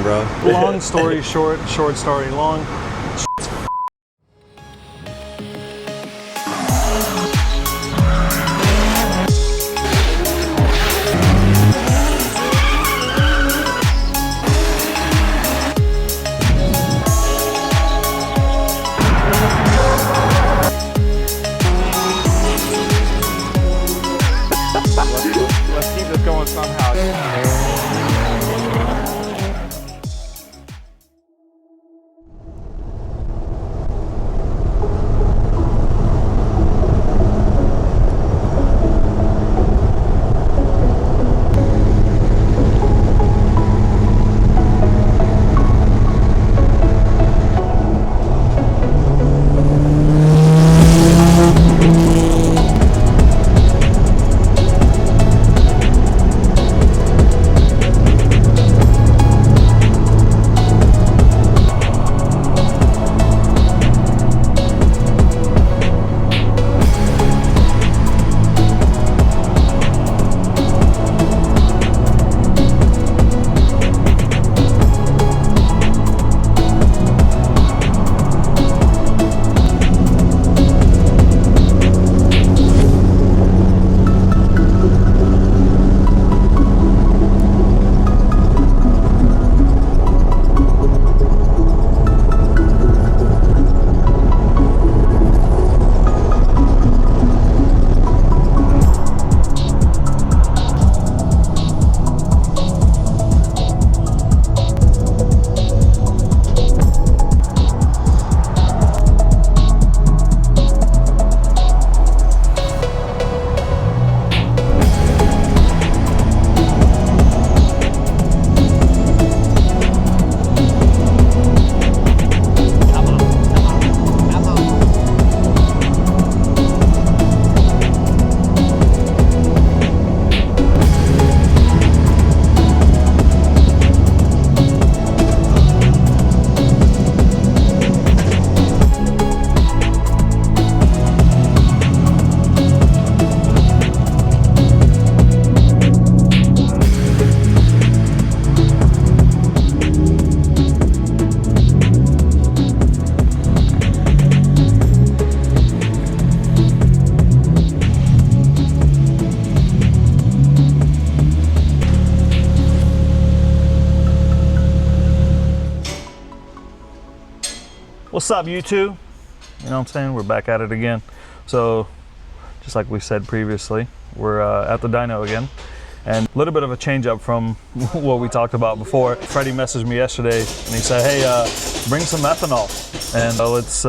bro. Long story short, short story long. Let's keep this going somehow. What's up, you two? You know what I'm saying? We're back at it again. So, just like we said previously, we're at the dyno again. And a little bit of a change up from what we talked about before. Freddie messaged me yesterday and he said, hey, bring some ethanol and let's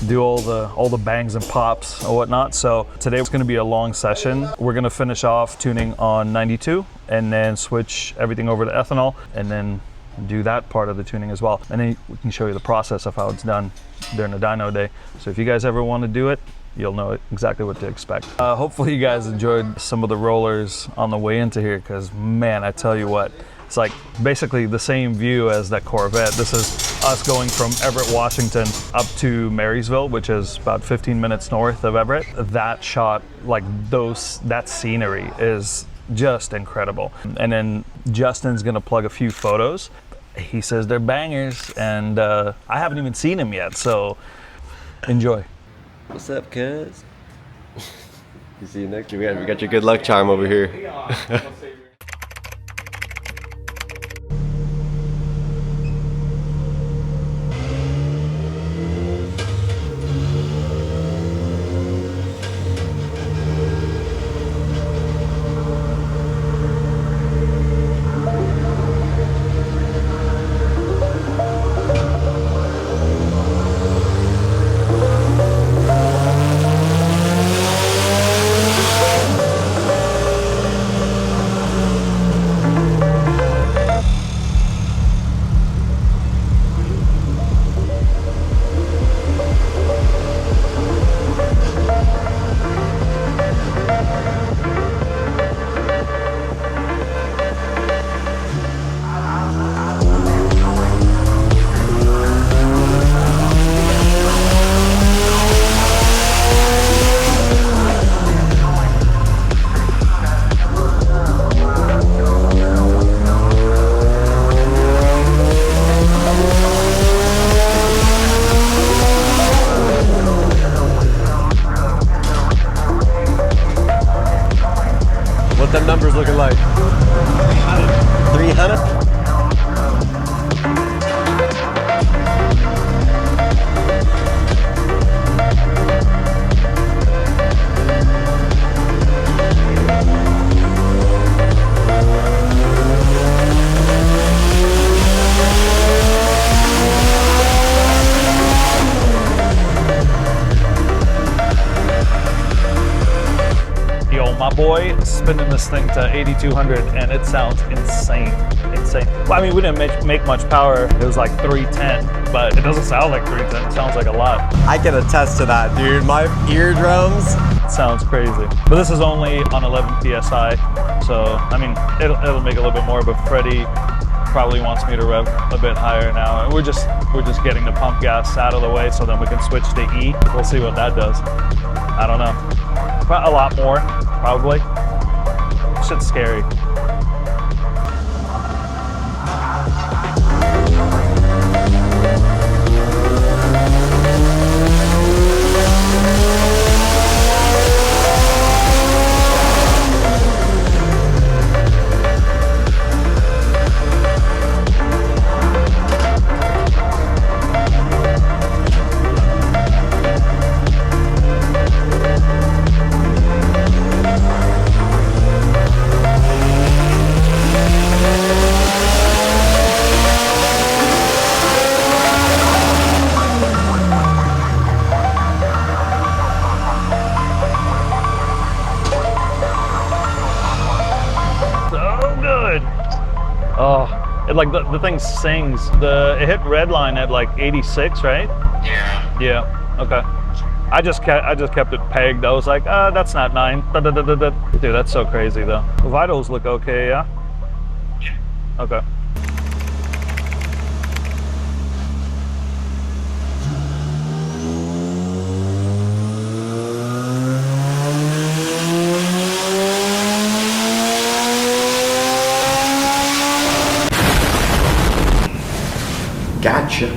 do all the bangs and pops or whatnot. So today it's gonna be a long session. We're gonna finish off tuning on 92 and then switch everything over to ethanol and then do that part of the tuning as well. And then we can show you the process of how it's done during the dyno day. So if you guys ever want to do it, you'll know exactly what to expect. Hopefully you guys enjoyed some of the rollers on the way into here, because man, I tell you what, it's like basically the same view as that Corvette. This is us going from Everett, Washington up to Marysville, which is about 15 minutes north of Everett. That shot, like that scenery is just incredible. And then Justin's gonna plug a few photos. He says they're bangers, and I haven't even seen him yet, so enjoy. What's up, cuz? You see you next year. We got your good luck charm over here. looking like? 300? Yo, my boy is spinning this thing to 8,200 and it sounds insane, insane. Well, I mean, we didn't make much power. It was like 310, but it doesn't sound like 310. It sounds like a lot. I can attest to that, dude. My eardrums. It sounds crazy. But this is only on 11 PSI, so I mean, it'll make a little bit more, but Freddie probably wants me to rev a bit higher now. And we're just getting the pump gas out of the way so then we can switch to E. We'll see what that does. I don't know. A lot more, probably. Shit's scary. Oh, it like the thing sings. It hit red line at like 86, right? Yeah. Yeah. Okay. I just kept it pegged. I was like, that's not 9. Dude, that's so crazy though. The vitals look okay, yeah? Yeah. Okay. Gotcha.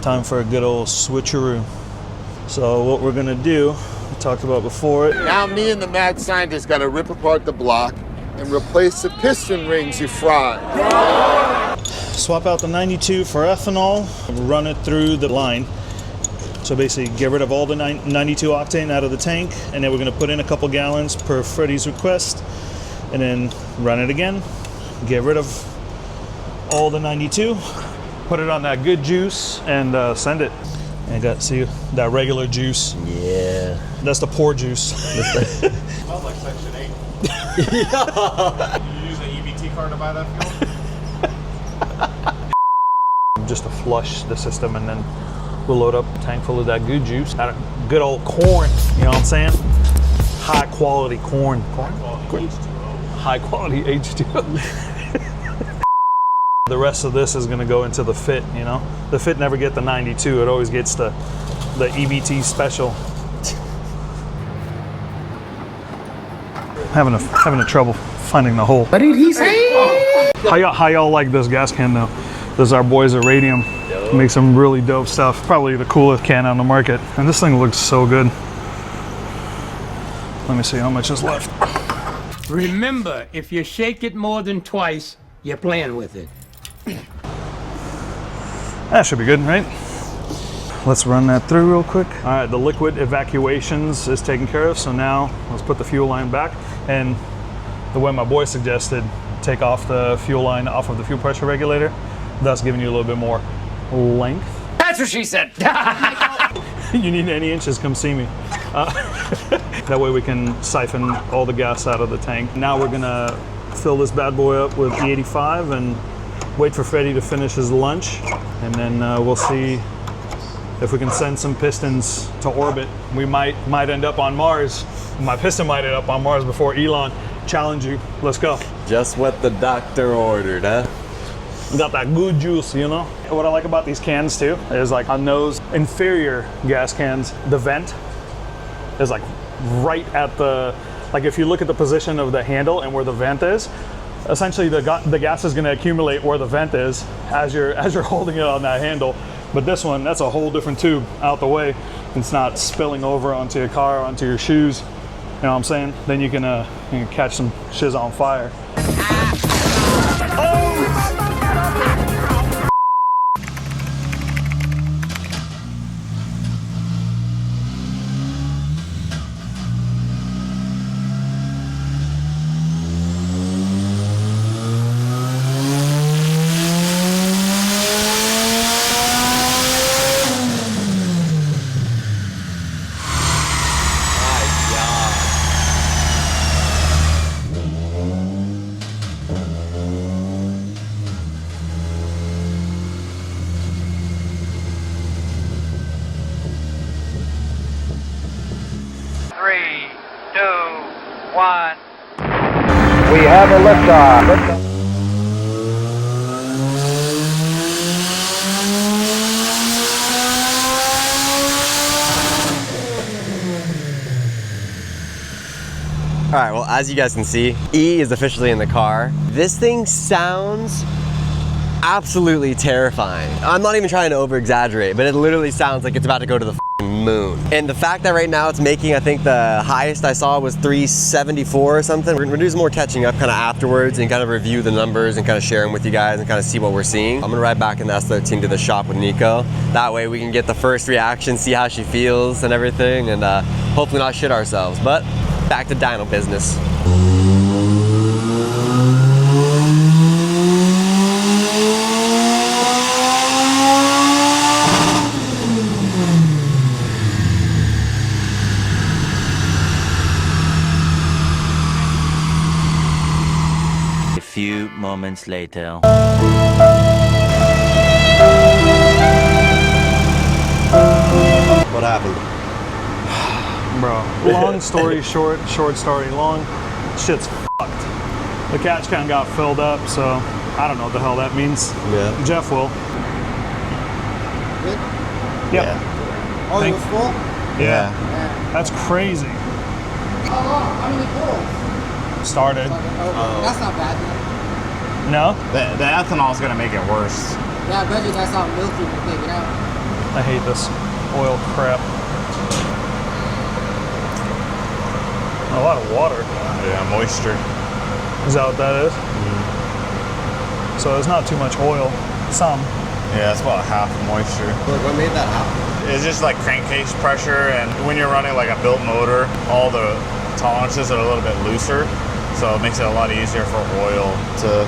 Time for a good old switcheroo. So what we're gonna do, we talked about before it. Now me and the mad scientist gotta rip apart the block and replace the piston rings you fried. Swap out the 92 for ethanol, run it through the line. So basically get rid of all the 92 octane out of the tank, and then we're gonna put in a couple gallons per Freddie's request, and then run it again, get rid of all the 92, put it on that good juice, and send it. And got, see, that regular juice. Yeah. That's the poor juice. Smells like Section 8. Yeah. You use an EBT card to buy that fuel? Just to flush the system, and then we'll load up a tank full of that good juice. Good old corn, you know what I'm saying? High quality corn. High quality H2O. The rest of this is gonna go into the fit, you know? The fit never get the 92, it always gets the EBT special. Having a trouble finding the hole. What did he say? How y'all like this gas can though? This is our boys at Radium. Make some really dope stuff. Probably the coolest can on the market. And this thing looks so good. Let me see how much is left. Remember, if you shake it more than twice, you're playing with it. That should be good, right? Let's run that through real quick. All right, the liquid evacuations is taken care of. So now let's put the fuel line back. And the way my boy suggested, take off the fuel line off of the fuel pressure regulator, thus giving you a little bit more length. That's what she said. You need any inches, come see me. That way we can siphon all the gas out of the tank. Now we're gonna fill this bad boy up with E85 and wait for Freddie to finish his lunch. And then we'll see if we can send some pistons to orbit. We might end up on Mars. My piston might end up on Mars before Elon. Challenge you, let's go. Just what the doctor ordered, huh? Got that good juice, you know? What I like about these cans too is like on those inferior gas cans, the vent is like right at the like if you look at the position of the handle and where the vent is, essentially the gas is going to accumulate where the vent is as you're holding it on that handle. But this one, that's a whole different tube out the way. It's not spilling over onto your car, onto your shoes. You know what I'm saying? Then you can catch some shiz on fire. We have a liftoff. All right, well, as you guys can see, E is officially in the car. This thing sounds absolutely terrifying. I'm not even trying to over-exaggerate, but it literally sounds like it's about to go to the moon. And the fact that right now it's making, I think the highest I saw was 374 or something. We're gonna do some more catching up kind of afterwards and kind of review the numbers and kind of share them with you guys and kind of see what we're seeing. I'm gonna ride back in the S13 to the shop with Nico. That way we can get the first reaction, see how she feels and everything, and hopefully not shit ourselves. But back to dyno business. A few moments later. What happened? Bro, long story short, short story long, shit's fucked. The catch can got filled up, so I don't know what the hell that means. Yeah. Jeff will. Good? Yep. Oh, it was full? Yeah. That's crazy. How long? How many pulls? Started. That's not bad then. No? The ethanol is gonna make it worse. Yeah, I bet you that's how milky you take it out. I hate this oil crap. A lot of water. Yeah, moisture. Is that what that is? So it's not too much oil. Some. Yeah, it's about half moisture. What made that happen? It's just like crankcase pressure, and when you're running like a built motor, all the tolerances are a little bit looser, so it makes it a lot easier for oil to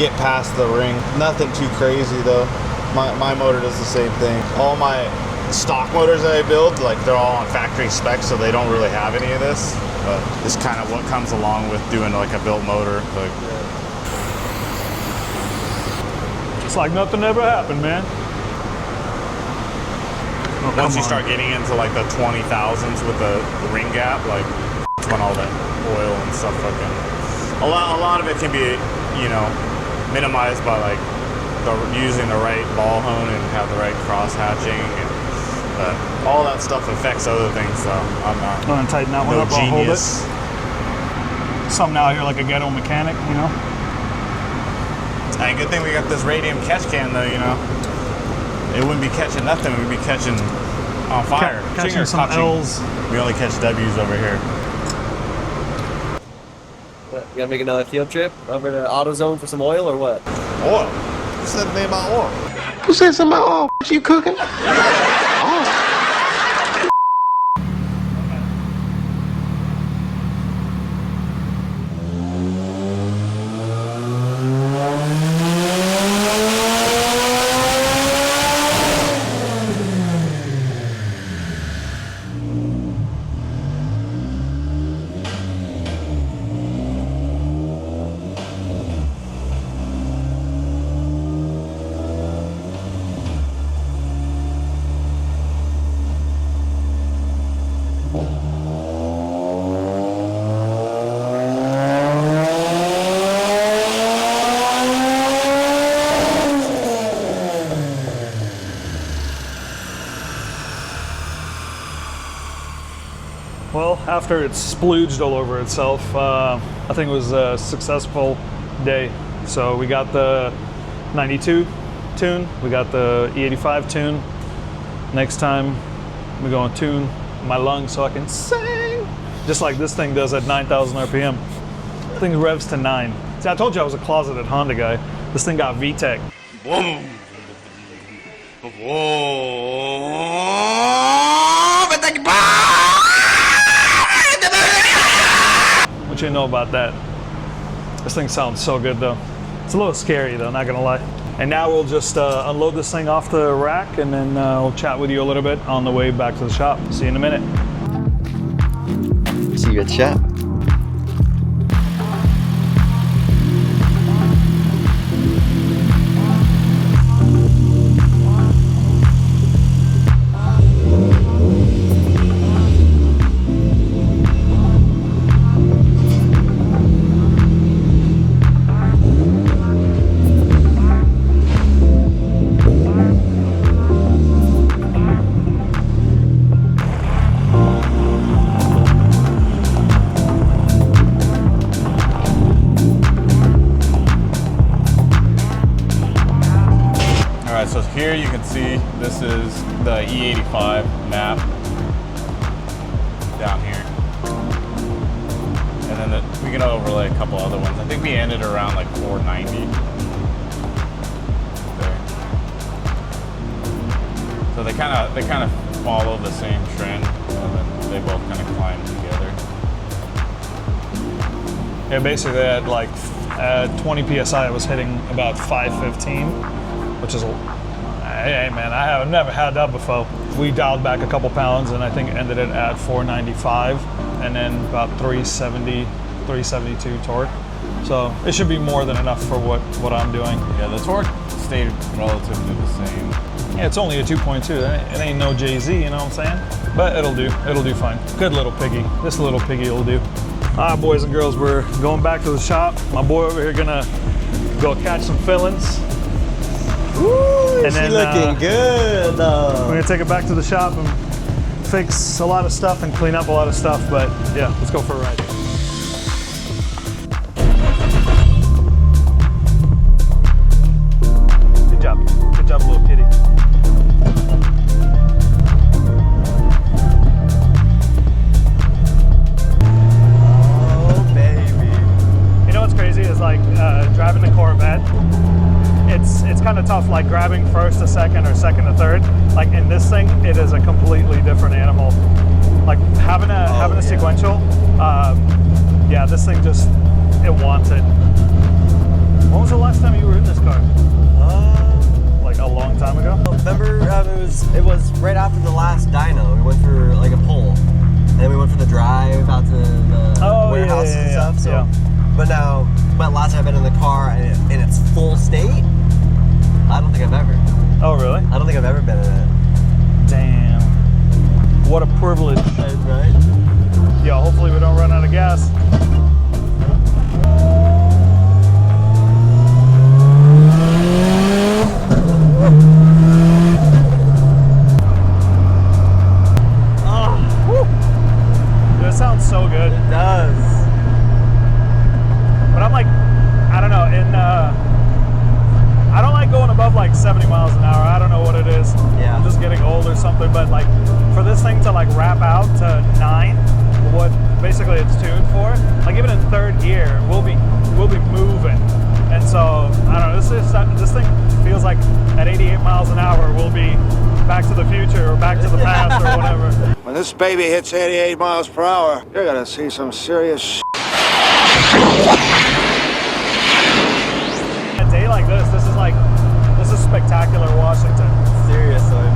get past the ring. Nothing too crazy though. My motor does the same thing. All my stock motors that I build, like they're all on factory specs, so they don't really have any of this. But it's kind of what comes along with doing like a built motor. Like, It's like nothing ever happened, man. Oh, once you come start on. getting into like the 20,000s with the ring gap, like that's when all that oil and stuff fucking. A lot of it can be, you know, minimized by like using the right ball hone and have the right cross hatching, and all that stuff affects other things. So I'm not. I'm gonna tighten that one No up. I'll hold it. genius. Something out here like a ghetto mechanic, you know? Hey, good thing we got this radium catch can though, you know. It wouldn't be catching nothing, we'd be catching on fire. Catching some L's. We only catch W's over here. You gotta make another field trip over to AutoZone for some oil or what? Oil. Who said anything about oil? Who said something about, oh, what you cooking? Well, after it splooged all over itself, I think it was a successful day. So we got the 92 tune, we got the E85 tune. Next time we're gonna tune my lungs so I can sing, just like this thing does at 9,000 RPM. This thing revs to 9. See, I told you I was a closeted Honda guy. This thing got VTEC. Whoa. What you know about that? This thing sounds so good though. It's a little scary though, not gonna lie. And now we'll just unload this thing off the rack, and then we'll chat with you a little bit on the way back to the shop. See you in a minute. See you at the shop. So here you can see this is the E85 map down here, and then we can overlay a couple other ones. I think we ended around like 490 there. So they kind of follow the same trend, and then they both kind of climb together. Yeah, basically at like 20 psi, I was hitting about 515, which is hey man, I have never had that before. We dialed back a couple pounds, and I think ended it at 495, and then about 370, 372 torque. So it should be more than enough for what I'm doing. Yeah, the torque stayed relatively the same. Yeah, it's only a 2.2. It ain't no Jay-Z, you know what I'm saying? But it'll do fine. Good little piggy. This little piggy will do. All right, boys and girls, we're going back to the shop. My boy over here gonna go catch some fillings. Woo, And she then, looking good though. We're gonna take it back to the shop and fix a lot of stuff and clean up a lot of stuff, but yeah, let's go for a ride. Good job, little kitty. Oh baby. You know what's crazy is like driving the Corvette. It's kind of tough, like grabbing first to second or second to third. Like in this thing, it is a completely different animal. Like having a sequential, yeah, this thing just, it wants it. When was the last time you were in this car? Like a long time ago? Remember, it was right after the last dyno. We went for like a pull, and then we went for the drive out to the warehouses and stuff. So, but last time I've been in the car and in its full state, I don't think I've ever. Oh really? I don't think I've ever been in it. Damn. What a privilege. Right? Yeah, hopefully we don't run out of gas. It sounds so good. It does. But I'm like, I don't know, I don't like going above like 70 miles an hour. I don't know what it is. Yeah. I'm just getting old or something, but like for this thing to like wrap out to 9, what basically it's tuned for, like even in third gear, we'll be moving. And so, I don't know, this thing feels like at 88 miles an hour, we'll be back to the future or back to the past or whatever. When this baby hits 88 miles per hour, you're gonna see some serious shit. A day like this is spectacular Washington. Seriously.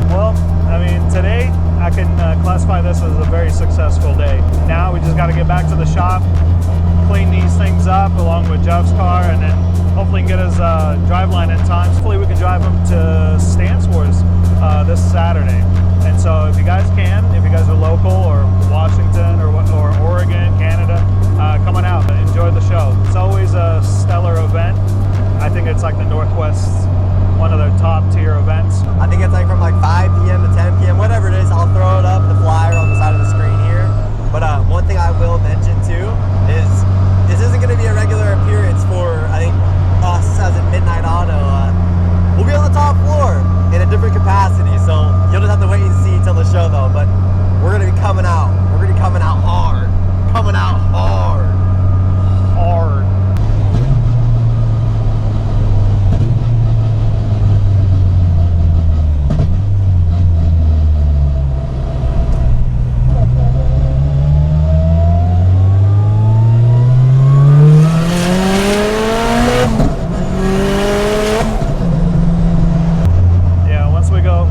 Well, I mean, today I can classify this as a very successful day. Now we just got to get back to the shop, clean these things up along with Jeff's car, and then hopefully get his driveline in time. Hopefully we can drive him to Stance Wars this Saturday. And so if you guys can, if you we're gonna be coming out. We're gonna be coming out hard. Coming out hard. Hard.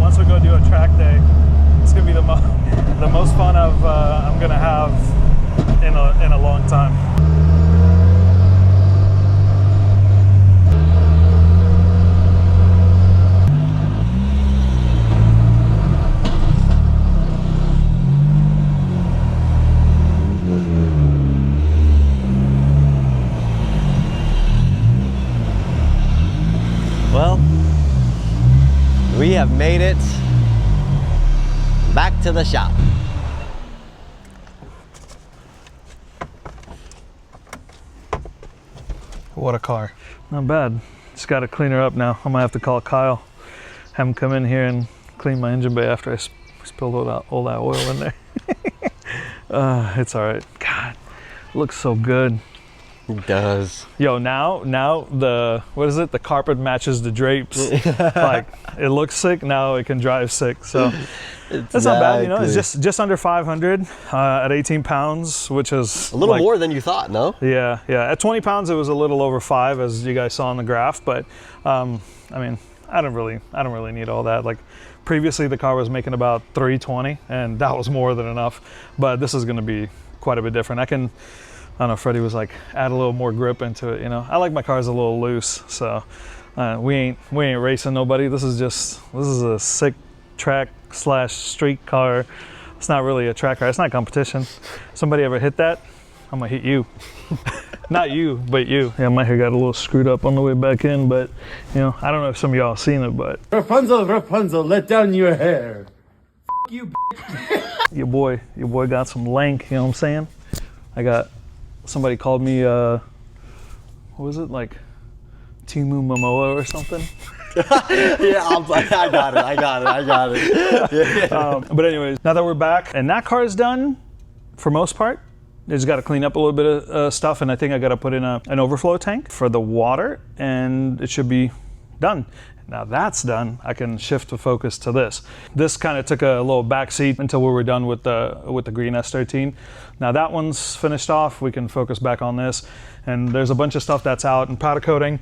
Once we go do a track day, it's gonna be the most fun I'm gonna have in a long time. Well, we have made it back to the shop. What a car. Not bad. Just got to clean her up now. I'm gonna have to call Kyle, have him come in here and clean my engine bay after I spilled all that oil in there. It's all right. God, it looks so good. It does. Yo, now the, what is it? The carpet matches the drapes. Like, it looks sick, now it can drive sick. So that's not bad, you know. It's just under 500 at 18 pounds, which is a little more than you thought, no? Yeah. At 20 pounds, it was a little over 5, as you guys saw on the graph. But I mean, I don't really need all that. Like, previously the car was making about 320, and that was more than enough. But this is going to be quite a bit different. I don't know, Freddie was like, add a little more grip into it, you know. I like my cars a little loose, so we ain't racing nobody. This is a sick track / street car. It's not really a track car. It's not competition. Somebody ever hit that, I'm gonna hit you. Not you, but you. Yeah, my hair got a little screwed up on the way back in, but you know, I don't know if some of y'all seen it, but Rapunzel, let down your hair. You. your boy got some lank. You know what I'm saying? Somebody called me, what was it, like Timu Momoa or something? Yeah, I got it. But anyways, now that we're back and that car is done, for most part, I just got to clean up a little bit of stuff, and I think I got to put in an overflow tank for the water, and it should be done. Now that's done, I can shift the focus to this. This kind of took a little backseat until we were done with the green S13. Now that one's finished off, we can focus back on this. And there's a bunch of stuff that's out in powder coating.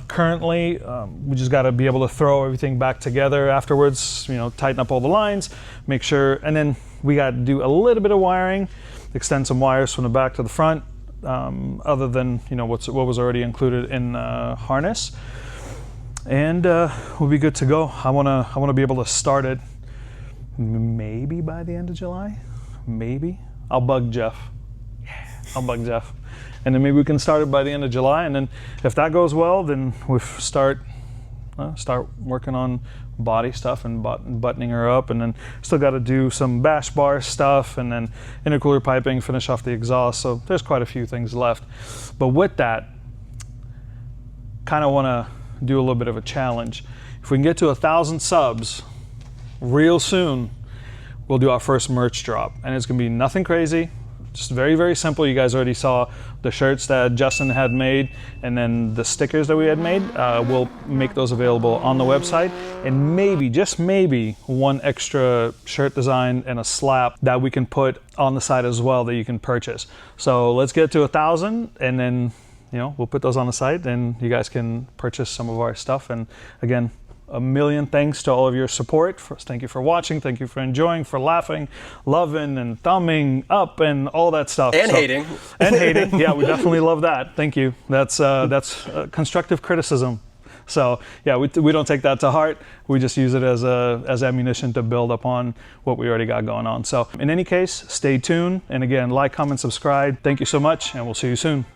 Currently, we just got to be able to throw everything back together afterwards, you know, tighten up all the lines, make sure, and then we got to do a little bit of wiring, extend some wires from the back to the front, other than, you know, what was already included in the harness. And we'll be good to go. I wanna be able to start it maybe by the end of July. Maybe. I'll bug Jeff. Yeah, I'll bug Jeff. And then maybe we can start it by the end of July. And then if that goes well, then we start working on body stuff and buttoning her up. And then still got to do some bash bar stuff, and then intercooler piping, finish off the exhaust. So there's quite a few things left. But with that, kind of want to do a little bit of a challenge. If we can get to 1,000 subs real soon, we'll do our first merch drop, and it's gonna be nothing crazy, just very, very simple. You guys already saw the shirts that Justin had made, and then the stickers that we had made. We'll make those available on the website, and maybe, just maybe, one extra shirt design and a slap that we can put on the site as well that you can purchase. So let's get to 1,000, and then, you know, we'll put those on the site and you guys can purchase some of our stuff. And again, a million thanks to all of your support. Thank you for watching. Thank you for enjoying, for laughing, loving, and thumbing up, and all that stuff. And hating. And hating. Yeah, we definitely love that. Thank you. That's constructive criticism. So yeah, we don't take that to heart. We just use it as ammunition to build upon what we already got going on. So in any case, stay tuned. And again, like, comment, subscribe. Thank you so much, and we'll see you soon.